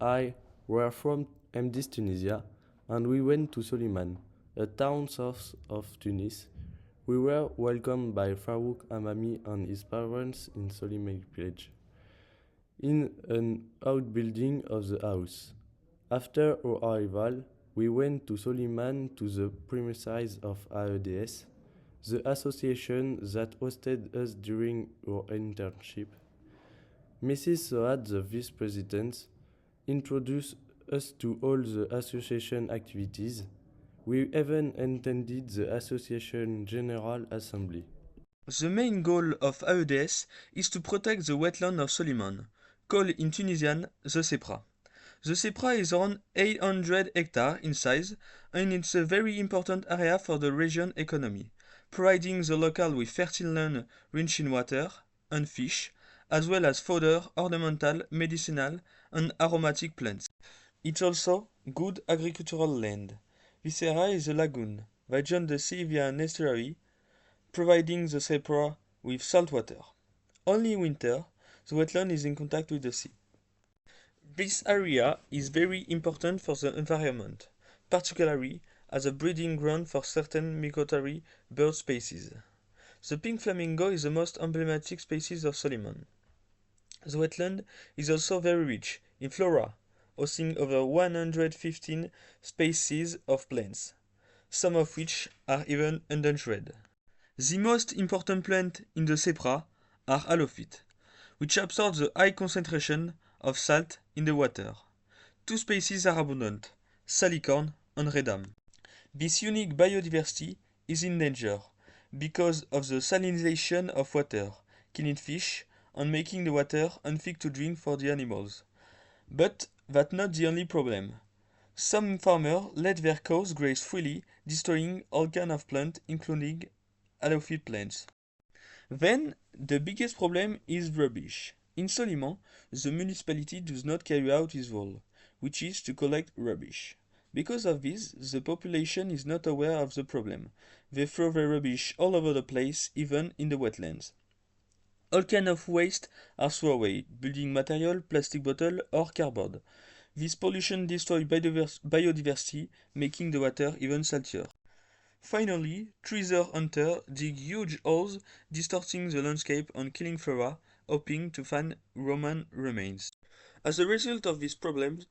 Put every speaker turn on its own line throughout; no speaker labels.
I were from MDISS Tunisia, and we went to Soliman, a town south of Tunis. We were welcomed by Farouk Amami and his parents in Soliman village, in an outbuilding of the house. After our arrival, we went to Soliman to the premises of ISTOM, the association that hosted us during our internship. Mrs. Soad, the vice president, introduced us to all the association activities. We even attended the Association General Assembly.
The main goal of ISTOM is to protect the wetland of Soliman, called in Tunisian the Sepra. The Sepra is around 800 hectares in size, and it's a very important area for the region economy, providing the local with fertile land rich in water and fish, as well as fodder, ornamental, medicinal, and aromatic plants. It's also good agricultural land. This area is a lagoon that joins the sea via an estuary, providing the Sepra with salt water. Only in winter, the wetland is in contact with the sea. This area is very important for the environment, particularly as a breeding ground for certain migratory bird species. The pink flamingo is the most emblematic species of Soliman. The wetland is also very rich in flora, hosting over 115 species of plants, some of which are even endangered. The most important plant in the Sepra are halophytes, which absorb the high concentration of salt in the water. Two species are abundant, salicorn and redam. This unique biodiversity is in danger because of the salinization of water, killing fish and making the water unfit to drink for the animals. But that's not the only problem. Some farmers let their cows graze freely, destroying all kinds of plants, including halophyte plants. Then, the biggest problem is rubbish. In Soliman, the municipality does not carry out its role, which is to collect rubbish. Because of this, the population is not aware of the problem. They throw their rubbish all over the place, even in the wetlands. All kinds of waste are thrown away, building material, plastic bottle, or cardboard. This pollution destroys biodiversity, making the water even saltier. Finally, treasure hunters dig huge holes, distorting the landscape and killing flora, hoping to find Roman remains. As a result of these problems,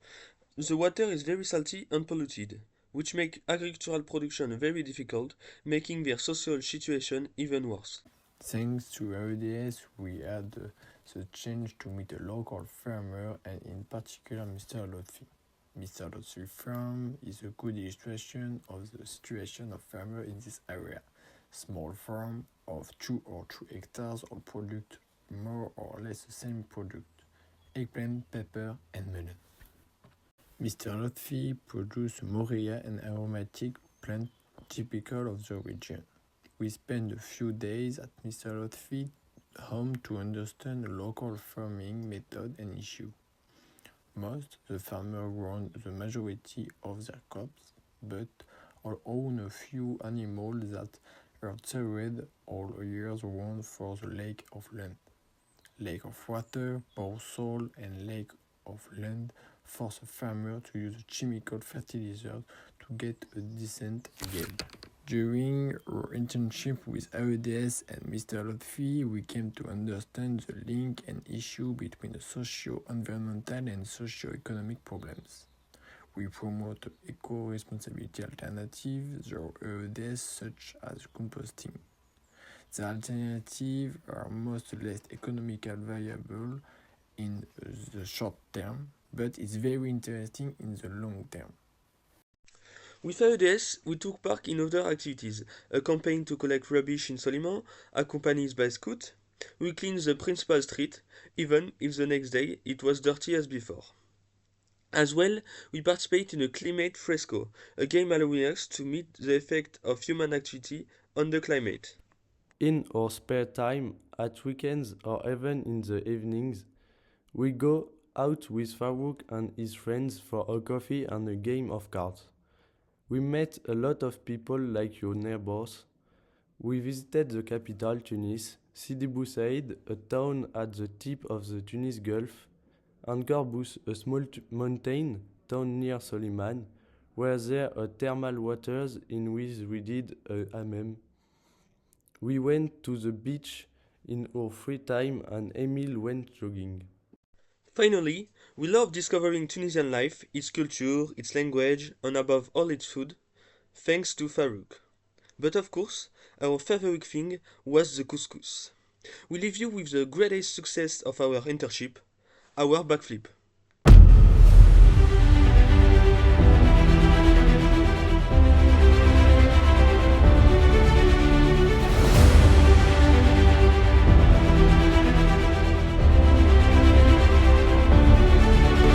the water is very salty and polluted, which makes agricultural production very difficult, making their social situation even worse.
Thanks to ISTOM, we had the chance to meet a local farmer and in particular Mr. Lotfi. Mr. Lotfi's farm is a good illustration of the situation of farmers in this area. Small farm of 2 or 3 hectares all produce more or less the same product: eggplant, pepper and melon. Mr. Lotfi produces moria and aromatic plant typical of the region. We spent a few days at Mr. Lotfi's home to understand the local farming method and issue. Most the farmers grow the majority of their crops, but all own a few animals that are tiered all year round for the lake of land. Lake of water, poor soil, and lake of land force a farmer to use chemical fertilizers to get a decent yield. During our internship with ISTOM and Mr. Lotfi, we came to understand the link and issue between the socio-environmental and socio-economic problems. We promote eco-responsibility alternatives through ISTOM such as composting. The alternatives are most less economically viable in the short term, but it's very interesting in the long term.
With ISTOM, we took part in other activities: a campaign to collect rubbish in Soliman, accompanied by scouts. We cleaned the principal street, even if the next day it was dirty as before. As well, we participate in a climate fresco, a game allowing us to meet the effect of human activity on the climate.
In our spare time, at weekends or even in the evenings, we go out with Farouk and his friends for a coffee and a game of cards. We met a lot of people like your neighbors. We visited the capital, Tunis, Sidi Bou Said, a town at the tip of the Tunis Gulf, and Corbus, a small mountain town near Soliman, where there are thermal waters in which we did a hammam. We went to the beach in our free time and Emile went jogging.
Finally, we love discovering Tunisian life, its culture, its language, and above all its food, thanks to Farouk. But of course, our favorite thing was the couscous. We leave you with the greatest success of our internship, our backflip.